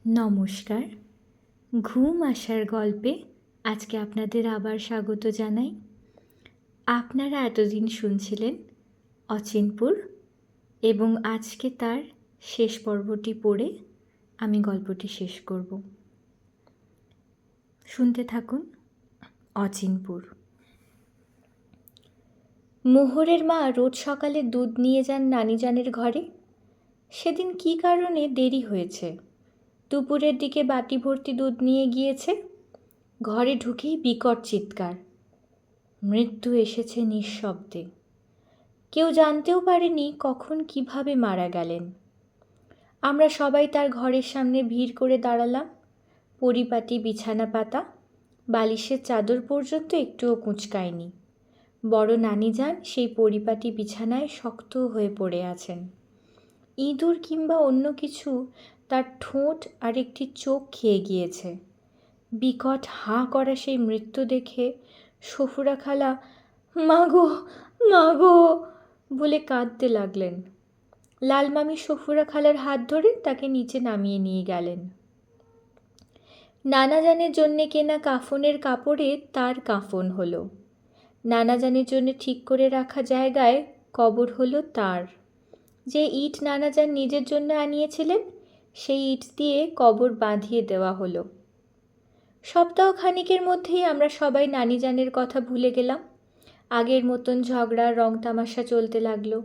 নমস্কার। ঘুম আসার গল্পে আজকে আপনাদের আবার স্বাগত জানাই। আপনারা এতদিন শুনছিলেন অচিনপুর এবং আজকে তার শেষ পর্বটি পড়ে আমি গল্পটি শেষ করব। শুনতে থাকুন অচিনপুর। মোহরের মা রোজ সকালে দুধ নিয়ে যান নানিজানের ঘরে। সেদিন কী কারণে দেরি হয়েছে। দুপুরের দিকে বাটি ভর্তি দুধ নিয়ে গিয়েছে। ঘরে ঢুকেই বিকট চিৎকার। মৃত্যু এসেছে নিঃশব্দে। কেউ জানতেও পারেনি কখন কিভাবে মারা গেলেন। আমরা সবাই তার ঘরের সামনে ভিড় করে দাঁড়ালাম। পরিপাটি বিছানা পাতা, বালিশের চাদর পর্যন্ত একটুও কুঁচকায়নি। বড় নানিজান সেই পরিপাটি বিছানায় শক্ত হয়ে পড়ে আছেন। ইঁদুর কিংবা অন্য কিছু তার ঠোঁট আর একটি চোখ খেয়ে গিয়েছে। বিকট হাঁ করা সেই মৃত্যু দেখে সফুরা খালা মাগো মাগো বলে কাঁদতে লাগলেন। লালমামি সফুরা খালার হাত ধরে তাকে নিচে নামিয়ে নিয়ে গেলেন। নানাজানের জন্যে কেনা কাফনের কাপড়ে তার কাফন হলো। নানাজানের জন্য ঠিক করে রাখা জায়গায় কবর হলো তার। যে ইট নানাজান নিজের জন্য আনিয়েছিলেন সেই ইট দিয়ে কবর বাঁধিয়ে দেওয়া হলো। সপ্তাহখানিকের মধ্যেই আমরা সবাই নানিজানের কথা ভুলে গেলাম। আগের মতন ঝগড়া রং তামাশা চলতে লাগলো।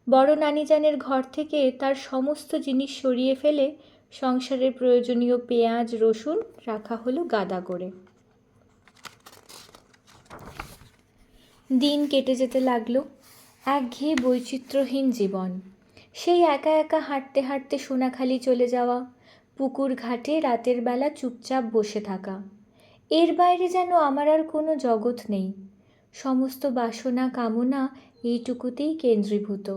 বড় নানিজানের ঘর থেকে তার সমস্ত জিনিস সরিয়ে ফেলে সংসারের প্রয়োজনীয় পেঁয়াজ রসুন রাখা হলো গাদা করে। দিন কেটে যেতে লাগলো। একঘেয়ে বৈচিত্র্যহীন জীবন। সেই একা একা হাঁটতে হাঁটতে সোনাখালি চলে যাওয়া, পুকুর ঘাটে রাতের বেলা চুপচাপ বসে থাকা। এর বাইরে যেন আমার আর কোনো জগৎ নেই। সমস্ত বাসনা কামনা এইটুকুতেই কেন্দ্রীভূত।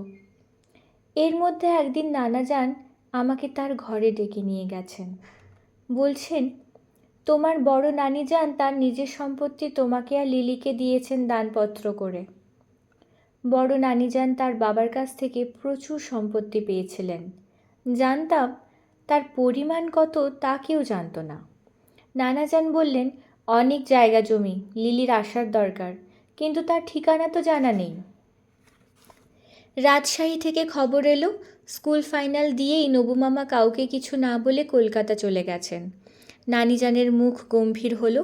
এর মধ্যে একদিন নানাজান আমাকে তার ঘরে ডেকে নিয়ে গেছেন। বলছেন, তোমার বড় নানিজান তার নিজের সম্পত্তি তোমাকে আর লিলিকে দিয়েছেন দানপত্র করে। বড় নানিজান তার বাবার কাছ থেকে প্রচুর সম্পত্তি পেয়েছিলেন। জানতাম, তার পরিমাণ কত তা কেউ জানত না। নানাজান বললেন, অনেক জায়গা জমি লিলির আসার দরকার, কিন্তু তার ঠিকানা তো জানা নেই। রাজশাহী থেকে খবর এলো স্কুল ফাইনাল দিয়েই নবুমামা কাউকে কিছু না বলে কলকাতা চলে গেছেন। নানিজানের মুখ গম্ভীর হলো।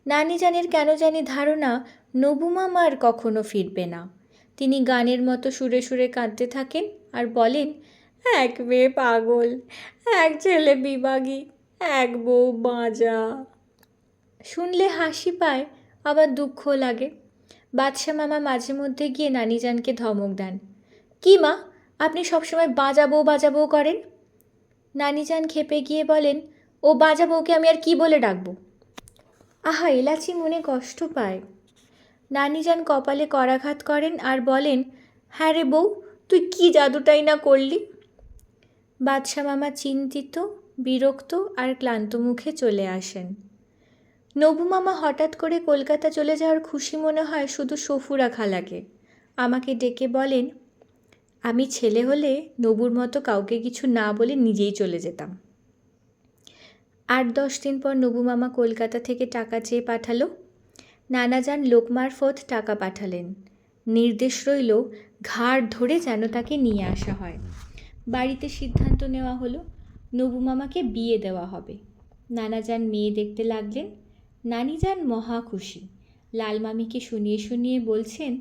নানিজানের কেন জানি ধারণা নবুমামা আর কখনো ফিরবে না। তিনি গানের মতো সুরে সুরে কাঁদতে থাকেন আর বলেন, এক মেয়ে পাগল, এক ছেলে বিবাগী, এক বউ বাঁজা। শুনলে হাসি পায়, আবার দুঃখ লাগে। বাদশা মামা মাঝে মধ্যে গিয়ে নানিজানকে ধমক দেন, কি মা, আপনি সবসময় বাজাবো বাজাবো করেন? নানিজান খেপে গিয়ে বলেন, ও বাজা বউকে আমি আর কি বলে ডাকবো? আহা, এলাচি মনে কষ্ট পায়। নানিজান কপালে করাঘাত করেন আর বলেন, হ্যাঁ রে বউ, তুই কি জাদুটাই না করলি। বাদশা মামা চিন্তিত, বিরক্ত আর ক্লান্ত মুখে চলে আসেন। নবু মামা হঠাৎ করে কলকাতা চলে যাওয়ার খুশি মনে হয় শুধু সফুরা খালাকে। আমাকে ডেকে বলেন, আমি ছেলে হলে নবুর মতো কাউকে কিছু না বলে নিজেই চলে যেতাম। 8-10 দিন পর নবু মামা কলকাতা থেকে টাকা চেয়ে পাঠালো। নানাজান লোক মারফত টাকা পাঠালেন। নির্দেশ রইল ঘাড় ধরে যেন তাকে নিয়ে আসা হয়। বাড়িতে সিদ্ধান্ত নেওয়া হলো নবু মামাকে বিয়ে দেওয়া হবে। নানাজান মেয়ে দেখতে লাগলেন। নানিজান মহা খুশি। লালমামিকে শুনিয়ে শুনিয়ে বলছেন,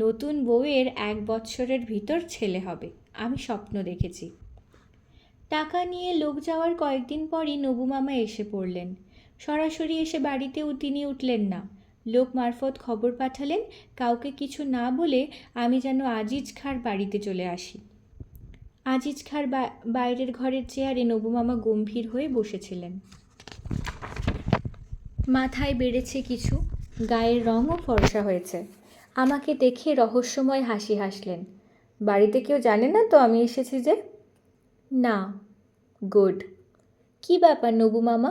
নতুন বউয়ের 1 বৎসরের ভিতর ছেলে হবে, আমি স্বপ্ন দেখেছি। টাকা নিয়ে লোক যাওয়ার কয়েকদিন পরই নবু মামা এসে পড়লেন। সরাসরি এসে বাড়িতেও তিনি উঠলেন না। লোক মারফত খবর পাঠালেন কাউকে কিছু না বলে আমি যেন আজিজ খাঁর বাড়িতে চলে আসি। আজিজ খাঁর বাইরের ঘরের চেয়ারে নবু মামা গম্ভীর হয়ে বসেছিলেন। মাথায় বেড়েছে কিছু, গায়ের রঙও ফর্সা হয়েছে। আমাকে দেখে রহস্যময় হাসি হাসলেন। বাড়িতে কেউ জানে না তো আমি এসেছি যে? না। গুড। কী ব্যাপার নবু মামা?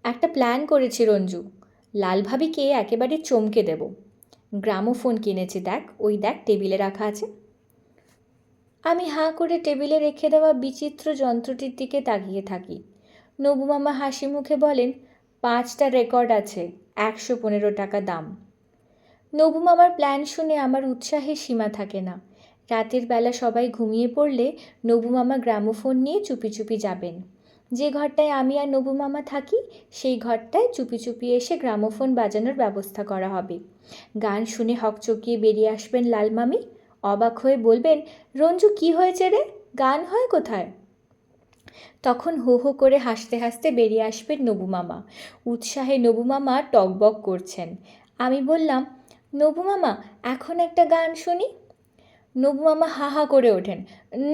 একটা প্ল্যান করেছি রঞ্জু, লাল ভাবিকে একেবারে চমকে দেব। গ্রামোফোন কিনেছি, দেখ, ওই দেখ টেবিলে রাখা আছে। আমি হাঁ করে টেবিলে রেখে দেওয়া বিচিত্র যন্ত্রটির দিকে তাকিয়ে থাকি। নবু মামা হাসি মুখে বলেন, 5টা রেকর্ড আছে, 115 টাকা দাম। নবু মামার প্ল্যান শুনে আমার উৎসাহের সীমা থাকে না। রাতের বেলা সবাই ঘুমিয়ে পড়লে নবু মামা গ্রামোফোন নিয়ে চুপি চুপি যাবেন। যে ঘরটায় আমি আর নবু মামা থাকি সেই ঘরটায় চুপি চুপি এসে গ্রামোফোন বাজানোর ব্যবস্থা করা হবে। গান শুনে হকচকিয়ে বেরিয়ে আসবেন লাল মামি। অবাক হয়ে বলবেন, রঞ্জু কি হয়েছে রে, গান হয় কোথায়? তখন হো হো করে হাসতে হাসতে বেরিয়ে আসবেন নবু মামা। উৎসাহে নবু মামা টকবক করছেন। আমি বললাম, নবু মামা এখন একটা গান শুনি। নবু মামা হা হা করে ওঠেন,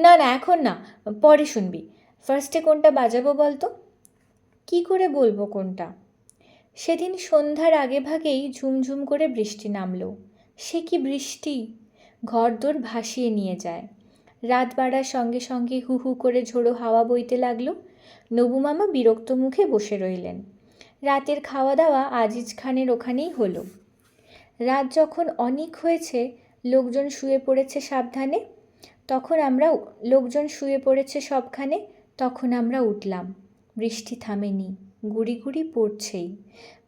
না না এখন না, পরে শুনবি। ফার্স্টে কোনটা বাজাবো বলতো? কি করে বলবো কোনটা? সেদিন সন্ধ্যার আগে ভাগেই ঝুমঝুম করে বৃষ্টি নামলো। সে কি বৃষ্টি! ঘরদোর ভাসিয়ে নিয়ে যায়। রাত বাড়ার সঙ্গে সঙ্গে হু হু করে ঝোড়ো হাওয়া বইতে লাগলো। নবু মামা বিরক্ত মুখে বসে রইলেন। রাতের খাওয়া দাওয়া আজিজ খানের ওখানেই হলো। রাত যখন অনেক হয়েছে, লোকজন শুয়ে পড়েছে সাবধানে, লোকজন শুয়ে পড়েছে সবখানে, তখন আমরা উঠলাম। বৃষ্টি থামেনি, গুড়ি গুড়ি পড়ছেই।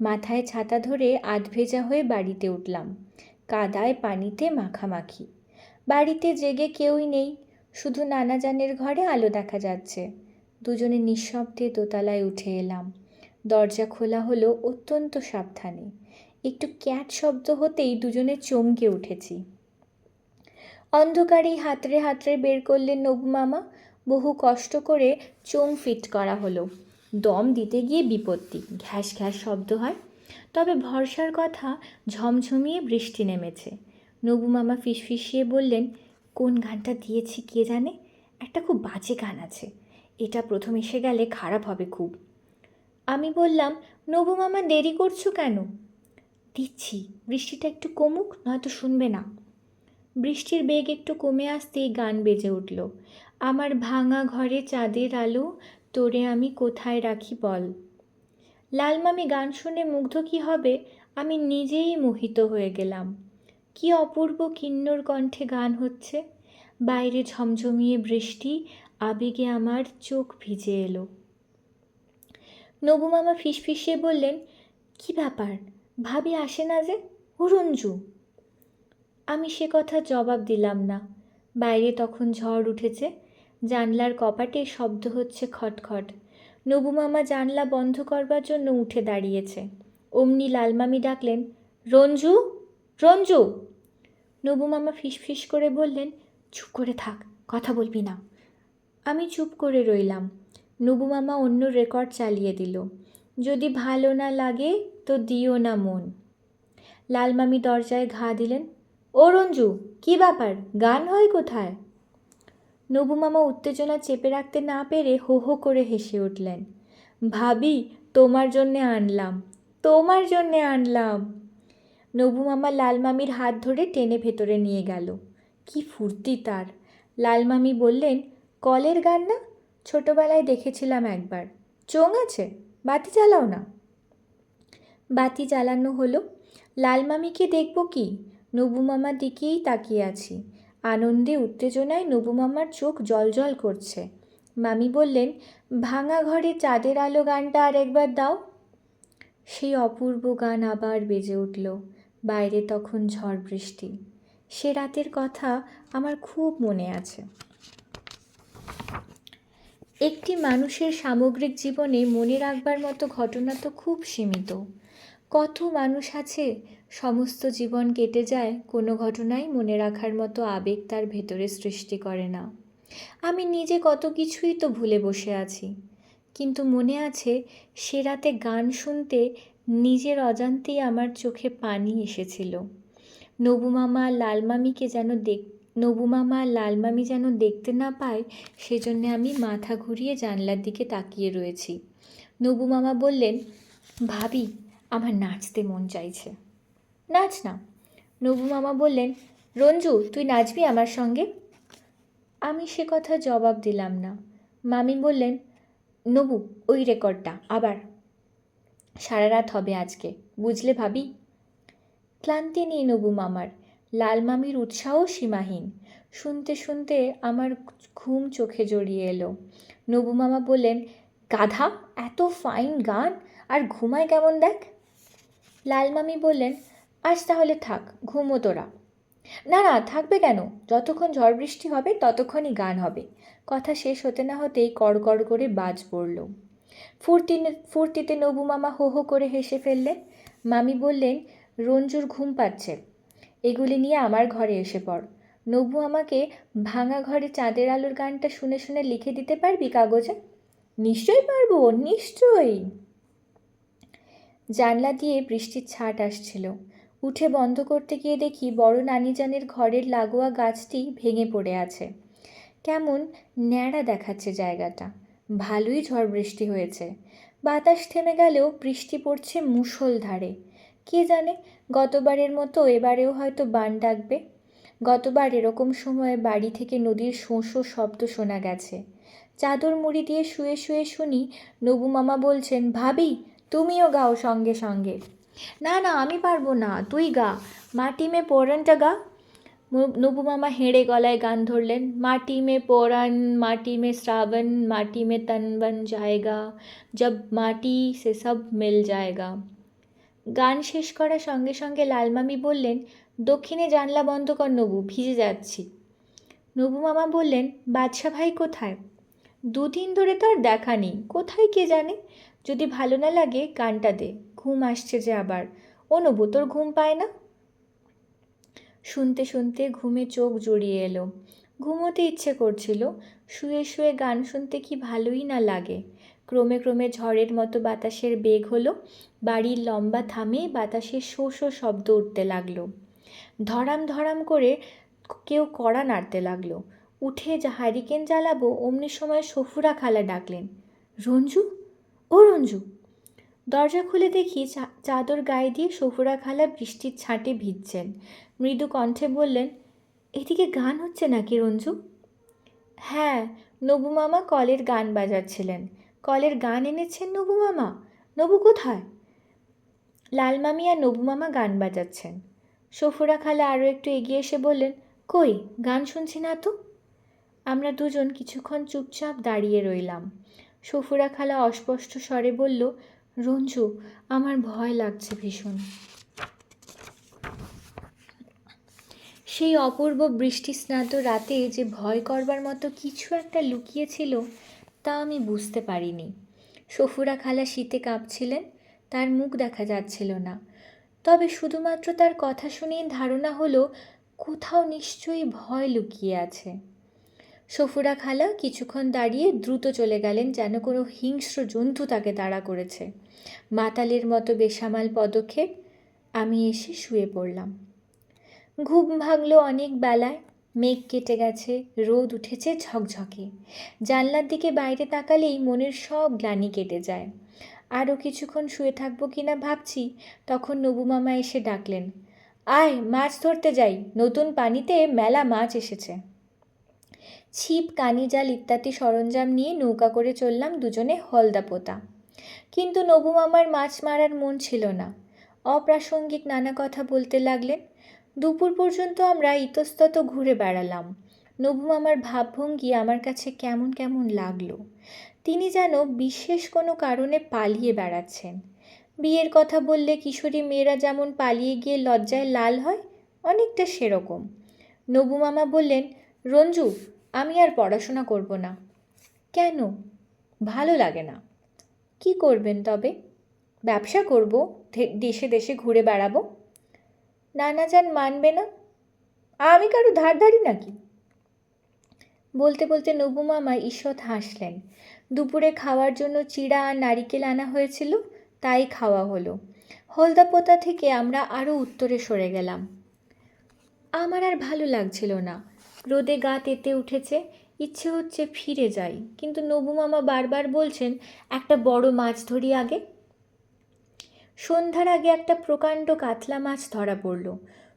মাথায় ছাতা ধরে আধভেজা হয়ে বাড়িতে উঠলাম। কাদায় পানিতে মাখামাখি। বাড়িতে জেগে কেউই নেই, শুধু নানাজানের ঘরে আলো দেখা যাচ্ছে। দুজনে নিঃশব্দে দোতলায় উঠে এলাম। দরজা খোলা হলো অত্যন্ত সাবধানে। একটু ক্যাট শব্দ হতেই দুজনে চমকে উঠেছি। অন্ধকারেই হাতড়ে হাতড়ে বের করলেন নবু মামা। বহু কষ্ট করে চোং ফিট করা হলো। দম দিতে গিয়ে বিপত্তি, ঘ্যাস ঘ্যাস শব্দ হয়। তবে ভরসার কথা, ঝমঝমিয়ে বৃষ্টি নেমেছে। নবু মামা ফিসফিসিয়ে বললেন, কোন গানটা দিয়েছি কে জানে, একটা খুব বাজে গান আছে, এটা প্রথম এসে গেলে খারাপ হবে খুব। আমি বললাম, নবু মামা দেরি করছো কেন? দিচ্ছি, বৃষ্টিটা একটু কমুক, নয়তো শুনবে না। বৃষ্টির বেগ একটু কমে আসতেই গান বেজে উঠল। আমার ভাঙা ঘরে চাঁদের আলো, তোরে আমি কোথায় রাখি বল। লালমামি গান শুনে মুগ্ধ কি হবে, আমি নিজেই মোহিত হয়ে গেলাম। কি অপূর্ব কিন্নর কণ্ঠে গান হচ্ছে। বাইরে ঝমঝমিয়ে বৃষ্টি, আবেগে আমার চোখ ভিজে এলো। নবু মামা ফিসফিসিয়ে বললেন, কি ব্যাপার, ভাবি আসে না যে, ও রঞ্জু। আমি সে কথা জবাব দিলাম না। বাইরে তখন ঝড় উঠেছে। জানলার কপাটে শব্দ হচ্ছে খটখট। নবু মামা জানলা বন্ধ করবার জন্য উঠে দাঁড়িয়েছে। অমনি লালমামি ডাকলেন, রঞ্জু, রঞ্জু। নবু মামা ফিসফিস করে বললেন, চুপ করে থাক, কথা বলবি না। আমি চুপ করে রইলাম। নবু মামা অন্য রেকর্ড চালিয়ে দিল। যদি ভালো না লাগে তো দিও না মন। লালমামি দরজায় ঘা দিলেন, ও রঞ্জু, কি ব্যাপার, গান হয় কোথায়? নবু মামা উত্তেজনা চেপে রাখতে না পেরে হো হো করে হেসে উঠলেন। ভাবি, তোমার জন্যে আনলাম, তোমার জন্যে আনলাম। নবু মামা লালমামির হাত ধরে টেনে ভেতরে নিয়ে গেল। কি ফুর্তি তার! লালমামি বললেন, কলের গান না, ছোটবেলায় দেখেছিলাম একবার। চোং আছে, বাতি জ্বালাও না। বাতি জ্বালানো হলো। লালমামিকে দেখব কি, নবু মামার দিকেই তাকিয়ে আছি। আনন্দে উত্তেজনায় নবু মামার চোখ জলজল করছে। মামি বললেন, ভাঙা ঘরে চাঁদের আলো গানটা আর একবার দাও। সেই অপূর্ব গান আবার বেজে উঠল। বাইরে তখন ঝড় বৃষ্টি। সে রাতের কথা আমার খুব মনে আছে। একটি মানুষের সামগ্রিক জীবনে মনে রাখবার মতো ঘটনা তো খুব সীমিত। কত মানুষ আছে, সমস্ত জীবন কেটে যায়, কোনো ঘটনাই মনে রাখার মতো আবেগ তার ভেতরে সৃষ্টি করে না। আমি নিজে কত কিছুই তো ভুলে বসে আছি। কিন্তু মনে আছে, সে রাতে গান শুনতে নিজের অজান্তেই আমার চোখে পানি এসেছিল। নবু মামা আর লালমামি যেন দেখতে না পায়, সেজন্য আমি মাথা ঘুরিয়ে জানলার দিকে তাকিয়ে রয়েছি। নবু মামা বললেন, ভাবি, আমার নাচতে মন চাইছে। নাচ না। নবু মামা বললেন, রঞ্জু, তুই নাচবি আমার সঙ্গে? আমি সে কথা জবাব দিলাম না। মামি বললেন, নবু, ওই রেকর্ডটা আবার। সারা রাত হবে আজকে, বুঝলে ভাবি? ক্লান্তি নেই নবু মামার, লালমামির উৎসাহ সীমাহীন। শুনতে শুনতে আমার ঘুম চোখে জড়িয়ে এলো। নবু মামা বললেন, গাধা, এত ফাইন গান, আর ঘুমায় কেমন দেখ। লালমামি বললেন, আজ তাহলে থাক, ঘুমো তোরা। না না, থাকবে কেন, যতক্ষণ ঝড় বৃষ্টি হবে ততক্ষণই গান হবে। কথা শেষ হতে না হতেই কড়কড় করে বাজ পড়ল। ফুর্তিতে নবু মামা হো হো করে হেসে ফেললেন। মামি বললেন, রঞ্জুর ঘুম পাচ্ছে, এগুলি নিয়ে আমার ঘরে এসে পড়। নবু আমাকে ভাঙা ঘরে চাঁদের আলোর গানটা শুনে শুনে লিখে দিতে পারবি কাগজে? নিশ্চয়ই পারবো, নিশ্চয়ই। জানলা দিয়ে বৃষ্টির ছাট আসছিল। উঠে বন্ধ করতে গিয়ে দেখি বড় নানিজানের ঘরের লাগোয়া গাছটি ভেঙে পড়ে আছে। কেমন ন্যাড়া দেখাচ্ছে জায়গাটা। ভালোই ঝড় বৃষ্টি হয়েছে। বাতাস থেমে গেলেও বৃষ্টি পড়ছে মুষলধারে। কে জানে, গতবারের মতো এবারেও হয়তো বান ডাকবে। গতবার এরকম সময়ে বাড়ি থেকে নদীর শোঁ শোঁ শব্দ শোনা গেছে। চাদর মুড়ি দিয়ে শুয়ে শুয়ে শুনি নবু মামা বলছেন, ভাবি তুমিও গাও সঙ্গে সঙ্গে। না না, আমি পারবো না, তুই গা, মাটি মে পোড়নটা গা। নবু মামা হেঁড়ে গলায় গান ধরলেন, মাটি মে পোড়ন, মাটি মে শ্রাবণ, মাটি মে তন বন যায়গা, জব মাটি সে সব মিল যায়গা। গান শেষ করার সঙ্গে সঙ্গে লালমামি বললেন, দক্ষিণে জানলা বন্ধ কর নবু, ভিজে যাচ্ছি। নবু মামা বললেন, বাদশা ভাই কোথায়? দুদিন ধরে তো আর দেখা নেই, কোথায় কে জানে। যদি ভালো না লাগে গানটা দে, ঘুম আসছে যে আবার। ও নবু, তোর ঘুম পায় না? শুনতে শুনতে ঘুমে চোখ জড়িয়ে এলো। ঘুমোতে ইচ্ছে করছিল, শুয়ে শুয়ে গান শুনতে কি ভালোই না লাগে। ক্রমে ক্রমে ঝড়ের মতো বাতাসের বেগ হলো। বাড়ির লম্বা থামে বাতাসের শো শো শব্দ উঠতে লাগলো। ধরাম ধরাম করে কেউ কড়া নাড়তে লাগলো। উঠে হারিকেন জ্বালাবো অমনি সময় সফুরা খালা ডাকলেন, রঞ্জু, ও রঞ্জু। দরজা খুলে দেখি চাদর গায়ে দিয়ে সফুরা খালা বৃষ্টির ছাঁটে ভিজছেন। মৃদু কণ্ঠে বললেন, এদিকে গান হচ্ছে নাকি রঞ্জু? হ্যাঁ, নবু মামা কলের গান বাজাচ্ছিলেন। কলের গান এনেছেন নবু মামা? নবু কোথায়? লালমামি আর নবু মামা গান বাজাচ্ছেন। সফুরা খালা আরও একটু এগিয়ে এসে বললেন, কই, গান শুনছি না তো। আমরা দুজন কিছুক্ষণ চুপচাপ দাঁড়িয়ে রইলাম। সফুরা খালা অস্পষ্ট স্বরে বলল, রঞ্জু, আমার ভয় লাগছে ভীষণ। সেই অপূর্ব বৃষ্টিস্নাত রাতে যে ভয় করবার মতো কিছু একটা লুকিয়েছিল তা আমি বুঝতে পারিনি। সফুরা খালা শীতে কাঁপছিলেন, তার মুখ দেখা যাচ্ছিল না। তবে শুধুমাত্র তার কথা শুনেই ধারণা হলো কোথাও নিশ্চয়ই ভয় লুকিয়ে আছে। সফুরা খালা কিছুক্ষণ দাঁড়িয়ে দ্রুত চলে গেলেন, যেন কোনো হিংস্র জন্তু তাকে তাড়া করেছে। মাতালের মতো বেসামাল পদক্ষেপ। আমি এসে শুয়ে পড়লাম। ঘুম ভাঙল অনেক বেলায়। মেঘ কেটে গেছে, রোদ উঠেছে ঝকঝকে। জানলার দিকে বাইরে তাকালেই মনের সব গ্লানি কেটে যায়। আরও কিছুক্ষণ শুয়ে থাকবো কিনা ভাবছি, তখন নবু মামা এসে ডাকলেন, আয় মাছ ধরতে যাই, নতুন পানিতে মেলা মাছ এসেছে। ছিপ, কানি জাল ইত্যাদি সরঞ্জাম নিয়ে নৌকা করে চললাম দুজনে হলদাপোতা। কিন্তু নবু মামার মাছ মারার মন ছিল না। অপ্রাসঙ্গিক নানা কথা বলতে লাগলেন। দুপুর পর্যন্ত আমরা ইতস্তত ঘুরে বেড়ালাম। নবু মামার ভাবভঙ্গি আমার কাছে কেমন কেমন লাগলো। তিনি যেন বিশেষ কোনো কারণে পালিয়ে বেড়াচ্ছেন। বিয়ের কথা বললে কিশোরী মেয়েরা যেমন পালিয়ে গিয়ে লজ্জায় লাল হয়, অনেকটা সেরকম। নবু মামা বললেন, রঞ্জু, আমি আর পড়াশোনা করব না। কেন? ভালো লাগে না। কি করবেন তবে? ব্যবসা করব, দেশে দেশে ঘুরে বেড়াবো। নানাজান মানবে না। আমি কারো ধার ধারি নাকি? বলতে বলতে নবু মামা ঈষৎ হাসলেন। দুপুরে খাওয়ার জন্য চিড়া আর নারিকেল আনা হয়েছিল, তাই খাওয়া হলো। হলদাপোতা থেকে আমরা আরও উত্তরে সরে গেলাম। আমার আর ভালো লাগছিল না। রোদে গা তেতে উঠেছে, ইচ্ছে হচ্ছে ফিরে যাই, কিন্তু নবু মামা বারবার বলছেন, একটা বড় মাছ ধরি আগে। সন্ধ্যার আগে একটা প্রকাণ্ড কাতলা মাছ ধরা পড়ল।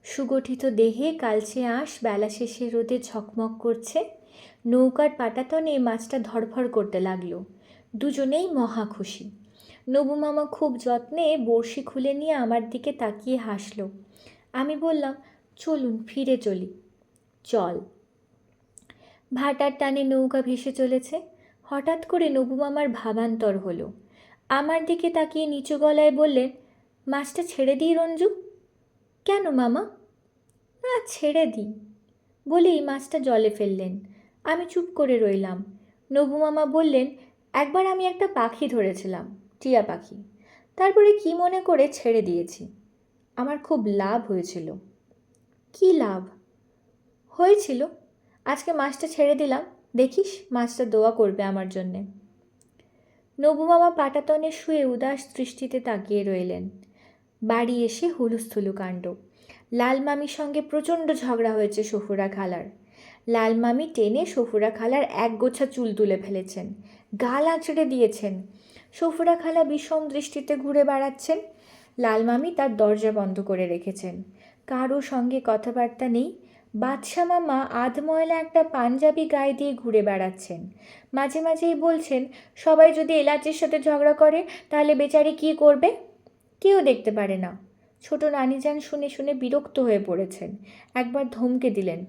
সুগঠিত দেহে কালচে আঁশ বেলা শেষে রোদে ঝকমক করছে। নৌকার পাটাতনে মাছটা ধড়ফড় করতে লাগলো। দুজনেই মহা খুশি। নবু মামা খুব যত্নে বড়শি খুলে নিয়ে আমার দিকে তাকিয়ে হাসল। আমি বললাম, চলুন ফিরে চলি। চল। ভাটার টানে নৌকা ভেসে চলেছে। হঠাৎ করে নবু মামার ভাবান্তর হলো। আমার দিকে তাকিয়ে নিচু গলায় বললেন, মাছটা ছেড়ে দিই রঞ্জু? কেন মামা? না, ছেড়ে দিই বলেই মাছটা জলে ফেললেন। আমি চুপ করে রইলাম। নবু মামা বললেন, একবার আমি একটা পাখি ধরেছিলাম, টিয়া পাখি। তারপরে কি মনে করে ছেড়ে দিয়েছি। আমার খুব লাভ হয়েছিল। কি লাভ হয়েছিল? আজকে মাছটা ছেড়ে দিলাম, দেখিস মাছটা দোয়া করবে আমার জন্যে। নবু মামা পাটাতনে শুয়ে উদাস দৃষ্টিতে তাকিয়ে রইলেন। বাড়ি এসে হুলুস্থুলু কাণ্ড। লাল মামির সঙ্গে প্রচণ্ড ঝগড়া হয়েছে সফুরা খালার। লাল মামি টেনে সফুরা খালার এক গোছা চুল তুলে ফেলেছেন, গাল আঁচড়ে দিয়েছেন। সফুরা খালা বিষম দৃষ্টিতে ঘুরে বেড়াচ্ছেন। লাল মামি তার দরজা বন্ধ করে রেখেছেন। কারো সঙ্গে কথাবার্তা নেই। বাদশা মামা আধময়লা একটা পাঞ্জাবি গায়ে দিয়ে ঘুরে বেড়াচ্ছেন। মাঝে মাঝেই বলছেন, সবাই যদি এলাচের সাথে ঝগড়া করে তাহলে বেচারি কী করবে? কেউ দেখতে পারে না। ছোট নানিজান শুনে শুনে বিরক্ত হয়ে পড়েছেন। একবার ধমকে দিলেন,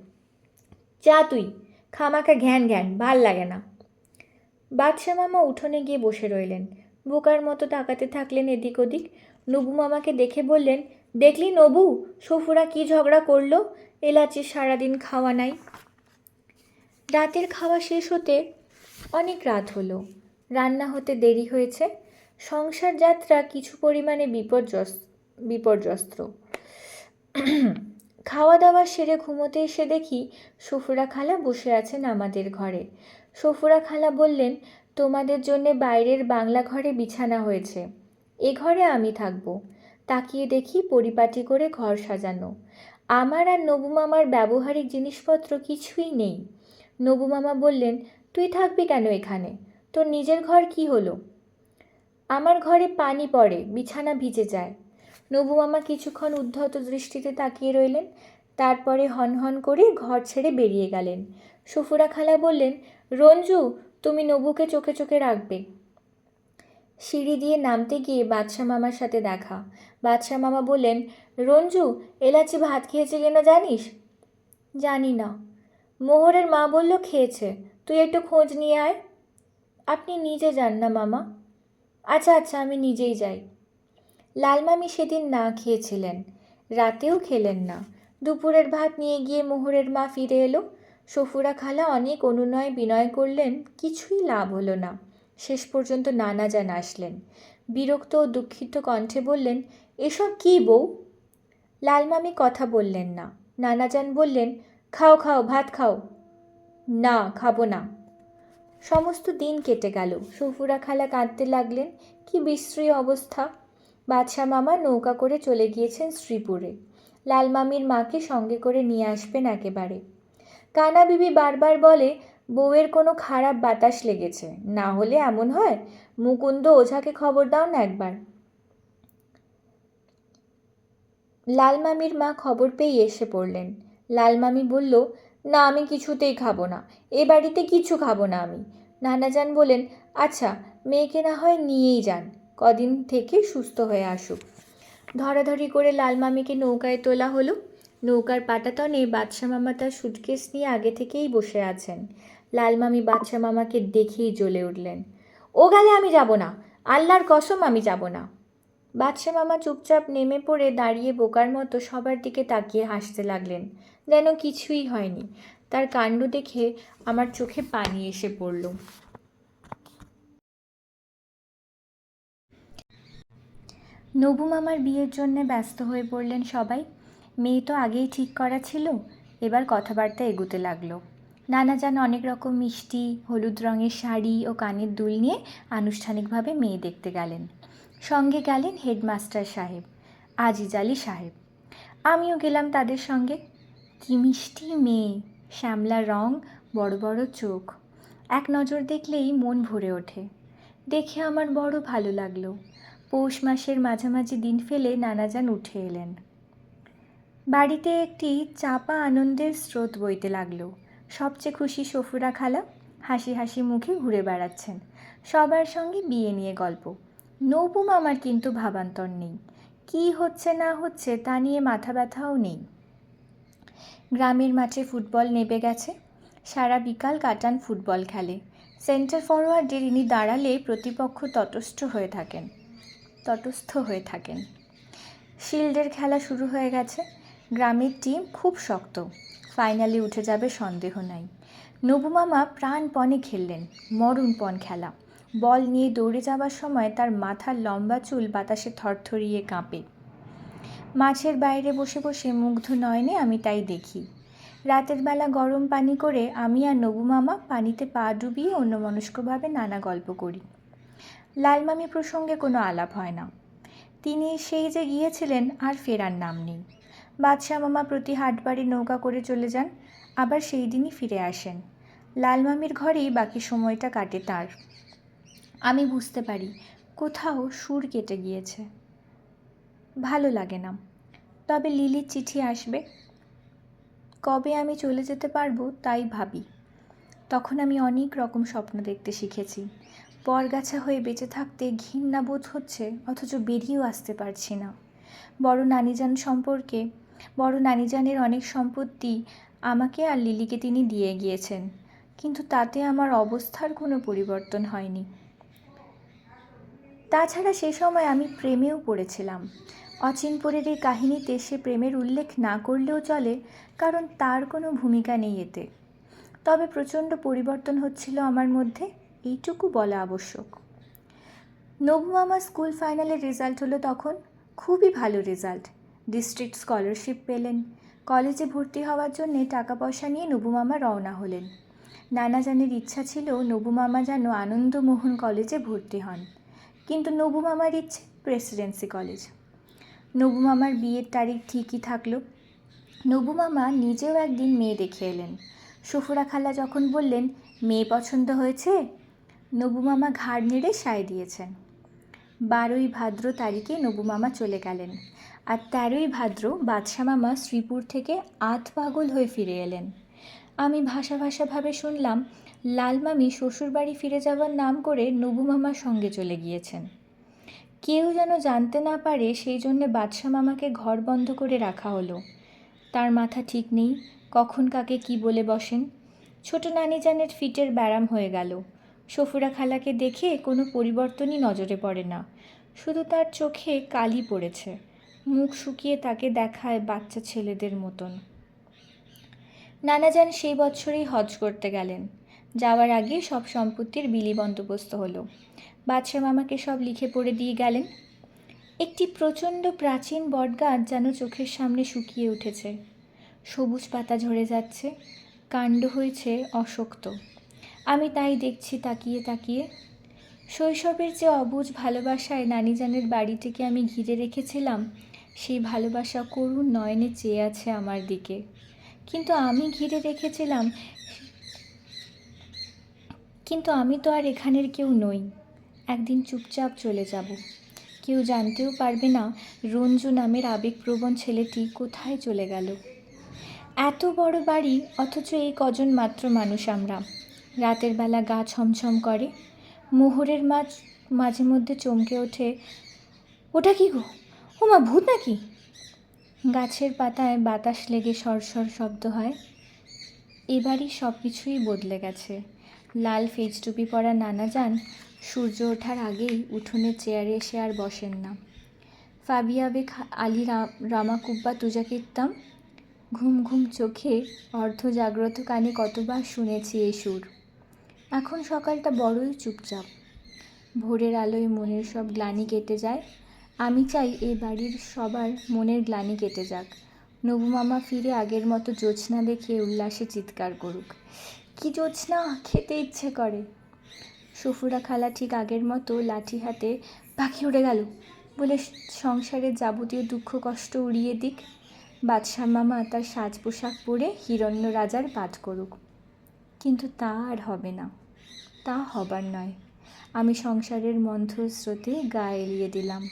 যা তুই, খামাখা ঘ্যান ঘ্যান, ভাল লাগে না। বাদশা মামা উঠোনে গিয়ে বসে রইলেন। বোকার মতো তাকাতে থাকলেন এদিক ওদিক। নবু মামাকে দেখে বললেন, দেখলি নবু, সফুরা কি ঝগড়া করলো? এলাচির সারাদিন খাওয়া নাই। রাতের খাওয়া শেষ হতে অনেক রাত হলো। রান্না হতে দেরি হয়েছে। সংসার যাত্রা কিছু পরিমাণে বিপর্যস্ত। খাওয়া দাওয়া সেরে ঘুমোতে এসে দেখি সফুরা খালা বসে আছেন আমাদের ঘরে। সফুরা খালা বললেন, তোমাদের জন্যে বাইরের বাংলা ঘরে বিছানা হয়েছে, এ ঘরে আমি থাকব। তাকিয়ে দেখি পরিপাটি করে ঘর সাজানো। আমার আর নবু মামার ব্যবহারিক জিনিসপত্র কিছুই নেই। নবু মামা বললেন, তুই থাকবি কেন এখানে? তোর নিজের ঘর কি হলো? আমার ঘরে পানি পড়ে, বিছানা ভিজে যায়। নবু মামা কিছুক্ষণ উদ্ধত দৃষ্টিতে তাকিয়ে রইলেন। তারপরে হনহন করে ঘর ছেড়ে বেরিয়ে গেলেন। সফুরা খালা বললেন, রঞ্জু, তুমি নবুকে চোখে চোখে রাখবে। সিঁড়ি দিয়ে নামতে গিয়ে বাদশা মামার সাথে দেখা। বাদশা মামা বললেন, রঞ্জু, এলাচি ভাত খেয়েছে কিনা জানিস? জানি না। মোহরের মা বলল খেয়েছে, তুই একটু খোঁজ নিয়ে আয়। আপনি নিজে যান না মামা। আচ্ছা আচ্ছা, আমি নিজেই যাই। লালমামি সেদিন না খেয়েছিলেন, রাতেও খেলেন না। দুপুরের ভাত নিয়ে গিয়ে মোহরের মা ফিরে এলো। সফুরা খালা অনেক অনুনয় বিনয় করলেন, কিছুই লাভ হলো না। শেষ পর্যন্ত নানাজান আসলেন। বিরক্ত ও দুঃখিত কণ্ঠে বললেন, এসব কী বউ? লালমামি কথা বললেন না। নানাজান বললেন, খাও খাও, ভাত খাও। না, খাবো না। সমস্ত দিন কেটে গেল। সফুরা খালা কাঁদতে লাগলেন। কি বিশ্রী অবস্থা। বাদশা মামা নৌকা করে চলে গিয়েছেন শ্রীপুরে। লালমামির মাকে সঙ্গে করে নিয়ে আসবেন একেবারে। কানা বিবি বারবার বলে, বউয়ের কোনো খারাপ বাতাস লেগেছে, না হলে এমন হয়? মুকুন্দ ওঝাকে খবর দাও না একবার। লালমামির মা খবর পেয়ে এসে পড়লেন। লালমামি বলল, না, আমি কিছুতেই খাবো না, এ বাড়িতে কিছু খাবো না আমি। নানাজান বলেন, আচ্ছা, মেয়েকে না হয় নিয়েই যান, কদিন থেকে সুস্থ হয়ে আসুক। ধরাধরি করে লালমামিকে নৌকায় তোলা হলো। নৌকার পাটাতনে বাদশা মামা তার সুটকেস নিয়ে আগে থেকেই বসে আছেন। লালমামি বাদশা মামাকে দেখেই জ্বলে উঠলেন, ও গেলে আমি যাব না, আল্লাহর কসম আমি যাব না। বাদশা মামা চুপচাপ নেমে পড়ে দাঁড়িয়ে বোকার মতো সবার দিকে তাকিয়ে হাসতে লাগলেন, যেন কিছুই হয়নি। তার কাণ্ড দেখে আমার চোখে পানি এসে পড়ল। নবু মামার বিয়ের জন্য ব্যস্ত হয়ে পড়লেন সবাই। মেয়ে তো আগেই ঠিক করা ছিল, এবার কথাবার্তা এগোতে লাগলো। নানাজান অনেক রকম মিষ্টি, হলুদ রঙের শাড়ি ও কানের দুল নিয়ে আনুষ্ঠানিকভাবে মেয়ে দেখতে গেলেন। সঙ্গে গেলেন হেডমাস্টার সাহেব, আজিজ আলী সাহেব। আমিও গেলাম তাদের সঙ্গে। কি মিষ্টি মেয়ে, শ্যামলা রং, বড় বড় চোখ। এক নজর দেখলেই মন ভরে ওঠে। দেখে আমার বড় ভালো লাগলো। পৌষ মাসের মাঝামাঝি দিন ফেলে নানাজান উঠে এলেন। বাড়িতে একটি চাপা আনন্দের স্রোত বইতে লাগলো। সবচেয়ে খুশি সফুরা খালা, হাসি হাসি মুখে ঘুরে বেড়াচ্ছেন। সবার সঙ্গে বিয়ে নিয়ে গল্প। নবু মামার কিন্তু ভাবান্তর নেই। কি হচ্ছে না হচ্ছে তা নিয়ে মাথা ব্যথাও নেই। গ্রামের মাঠে ফুটবল নেবে গেছে। সারা বিকাল কাটান ফুটবল খেলে। সেন্টার ফরওয়ার্ডের ইনি দাঁড়ালে প্রতিপক্ষ তটস্থ হয়ে থাকেন। শিল্ডের খেলা শুরু হয়ে গেছে। গ্রামের টিম খুব শক্ত, ফাইনালে উঠে যাবে সন্দেহ নাই। নবু মামা প্রাণপণে খেললেন, মরণপণ খেলা। বল নিয়ে দৌড়ে যাবার সময় তার মাথার লম্বা চুল বাতাসে থরথরিয়ে কাঁপে। মাঠের বাইরে বসে বসে মুগ্ধ নয়নে আমি তাই দেখি। রাতের বেলা গরম পানি করে আমি আর নবু মামা পানিতে পা ডুবিয়ে অন্যমনস্কভাবে নানা গল্প করি। লালমামি প্রসঙ্গে কোনো আলাপ হয় না। তিনি সেই যে গিয়েছিলেন আর ফেরার নাম নেই। বাদশাহ মামা প্রতি হাটবারে নৌকা করে চলে যান, আবার সেই দিনই ফিরে আসেন। লালমামির ঘরেই বাকি সময়টা কাটে তার। আমি বুঝতে পারি কোথাও সুর কেটে গিয়েছে। ভালো লাগে না। তবে লিলির চিঠি আসবে, কবে আমি চলে যেতে পারবো তাই ভাবি। তখন আমি অনেক রকম স্বপ্ন দেখতে শিখেছি। পরগাছা হয়ে বেঁচে থাকতে ঘৃণা বোধ হচ্ছে, অথচ বেরিয়েও আসতে পারছি না। বড় নানিজানের অনেক সম্পত্তি আমাকে আর লিলিকে তিনি দিয়ে গিয়েছেন, কিন্তু তাতে আমার অবস্থার কোনো পরিবর্তন হয়নি। তাছাড়া সে সময় আমি প্রেমেও পড়েছিলাম। অচিনপুরের এই কাহিনীতে সে প্রেমের উল্লেখ না করলেও চলে, কারণ তার কোনো ভূমিকা নেই এতে। তবে প্রচণ্ড পরিবর্তন হচ্ছিল আমার মধ্যে, এইটুকু বলা আবশ্যক। নবু মামার স্কুল ফাইনালের রেজাল্ট হলো তখন, খুবই ভালো রেজাল্ট। ডিস্ট্রিক্ট স্কলারশিপ পেলেন। কলেজে ভর্তি হওয়ার জন্যে টাকা পয়সা নিয়ে নবু মামা রওনা হলেন। নানাজানের ইচ্ছা ছিল নবু মামা যেন আনন্দমোহন কলেজে ভর্তি হন, কিন্তু নবু মামার ইচ্ছে প্রেসিডেন্সি কলেজ। নবু মামার বিয়ের তারিখ ঠিকই থাকলো। নবু মামা নিজেও একদিন মেয়ে দেখে এলেন। সফুরা খালা যখন বললেন মেয়ে পছন্দ হয়েছে, নবু মামা ঘাড় নেড়ে সায় দিয়েছেন। 12ই ভাদ্র তারিখে নবু মামা চলে গেলেন, আর 13ই ভাদ্র বাদশা মামা শ্রীপুর থেকে আধ পাগল হয়ে ফিরে এলেন। আমি ভাষাভাবে শুনলাম লালমামি শ্বশুরবাড়ি ফিরে যাওয়ার নাম করে নবু মামার সঙ্গে চলে গিয়েছেন। কেউ যেন জানতে না পারে, সেই জন্যে বাদশা মামাকে ঘর বন্ধ করে রাখা হলো। তার মাথা ঠিক নেই, কখন কাকে কি বলে বসেন। ছোট নানিজানের ফিটের ব্যারাম হয়ে গেল। সফুরা খালাকে দেখে কোনো পরিবর্তনই নজরে পড়ে না, শুধু তার চোখে কালি পড়েছে। মুখ শুকিয়ে তাকে দেখায় বাচ্চা ছেলেদের মতন। নানাজান সেই বছরেই হজ করতে গেলেন। যাওয়ার আগে সব সম্পত্তির বিলি বন্দোবস্ত হলো। বাদশা মামাকে সব লিখে পড়ে দিয়ে গেলেন। একটি প্রচণ্ড প্রাচীন বটগাছ যেন চোখের সামনে শুকিয়ে উঠেছে। সবুজ পাতা ঝরে যাচ্ছে, কাণ্ড হয়েছে অশক্ত। আমি তাই দেখছি তাকিয়ে তাকিয়ে। শৈশবের যে অবুঝ ভালোবাসায় নানিজানের বাড়িটিকে আমি ঘিরে রেখেছিলাম, সেই ভালোবাসা করুণ নয়নে চেয়ে আছে আমার দিকে। কিন্তু আমি তো আর এখানের কেউ নই। একদিন চুপচাপ চলে যাব। কেউ জানতেও পারবে না রঞ্জু নামের আবেগপ্রবণ ছেলেটি কোথায় চলে গেল। এত বড় বাড়ি, অথচ এই কজন মাত্র মানুষ আমরা। রাতের বেলা গা ছমছম করে। মোহরের মাঝে মধ্যে চমকে ওঠে, ওটা কি গো, ও মা, ভূত নাকি? গাছের পাতায় বাতাস লেগে সরসর শব্দ হয়। এবারই সব কিছুই বদলে গেছে। লাল ফেজ টুপি পরা নানাজান সূর্য ওঠার আগেই উঠোনের চেয়ারে এসে আর বসেন না। ফাবিয়াবে আলী রামাকুব্বা তুজাকিত্তাম। ঘুম ঘুম চোখে অর্ধজাগ্রত কানে কতবার শুনেছি এই সুর। এখন সকালটা বড়ই চুপচাপ। ভোরের আলোয় মনের সব গ্লানি কেটে যায়। আমি চাই এই বাড়ির সবার মনের গ্লানি কেটে যাক। নবু মামা ফিরে আগের মতো জোছনা দেখে উল্লাসে চিৎকার করুক, কি জোছনা, খেতে ইচ্ছে করে। সফুরা খালা ঠিক আগের মতো লাঠি হাতে পাখি উড়ে গেল বলে সংসারের যাবতীয় দুঃখ কষ্ট উড়িয়ে দিক। বাদশা মামা তার সাজ পোশাক পরে হিরণ্য রাজার পাঠ করুক। কিন্তু তা আর হবে না, তা হবার নয়। আমি সংসারের মন্থর স্রোতে গা এলিয়ে দিলাম।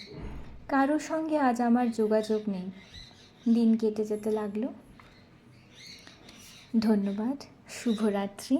কারো সঙ্গে আজ আমার যোগাযোগ নেই। দিন কেটে যেতে লাগলো। ধন্যবাদ। শুভরাত্রি।